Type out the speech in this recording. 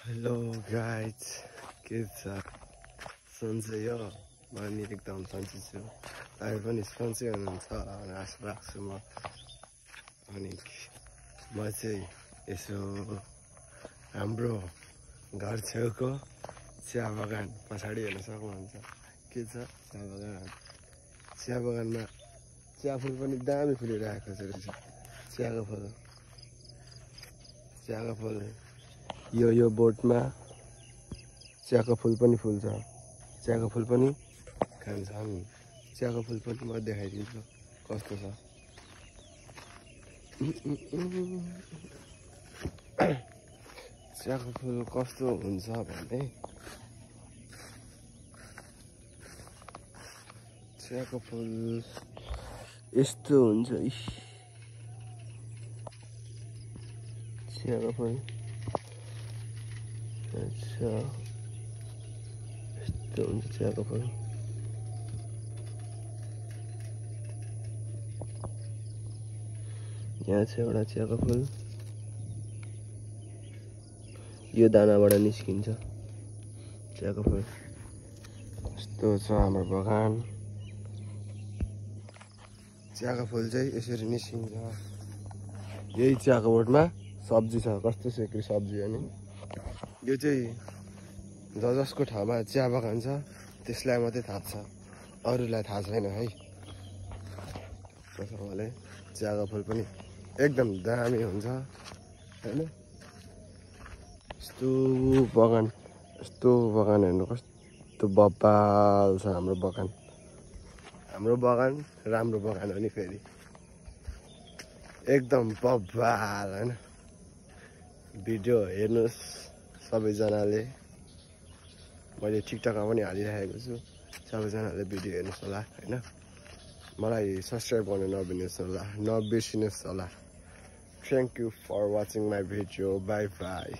Hello guys, के छ? सन्चै हो? म नि एकदम सन्चै छु। तपाईँ पनि सन्चै हुनुहुन्छ भनेर आशा राख्छु म। अनि म चाहिँ यसो हाम्रो घर छेउको चिया बगान पछाडि हेर्न सक्नुहुन्छ। के छ? चिया बगान। चिया बगानमा चिया फुल पनि दामी फुलिरहेको छ रहेछ। चियाको फुल यो बोटमा चियाको फुल पनि फुल्छ। चियाको फुल पनि खान्छन्। चियाको फुल पनि म देखाइदिन्छु कस्तो छ। चियाको फुल कस्तो हुन्छ भने चियाको फुल यस्तो हुन्छ। चियाको फुल अच्छा यस्तो हुन्छ चियाको फुल। यहाँ छ एउटा चियाको फुल। यो दानाबाट निस्किन्छ चियाको फुल। यस्तो छ हाम्रो बगान। चियाको फुल चाहिँ यसरी निस्किन्छ। यही चियाको बोटमा सब्जी छ। कस्तो सेक्री सब्जी हो नि। यो चाहिँ जसको ठाउँमा चिया बगान छ त्यसलाई मात्रै थाहा छ, अरूलाई थाहा छैन है। त्यसैले चियाको फुल पनि एकदम दामी हुन्छ हैन। यस्तो बगान हेर्नु कस्तो बब्बाल छ हाम्रो बगान। हाम्रो बगान राम्रो बगान हो नि फेरि एकदम बब्बाल हैन। भिडियो हेर्नुस् सबैजनाले। मैले टिकटकमा पनि हालिरहेको छु। सबैजनाले भिडियो हेर्नुस् होला हैन। मलाई सब्स्क्राइब गर्न नबिर्सिनुहोस् होला। Thank you for watching my video. Bye by.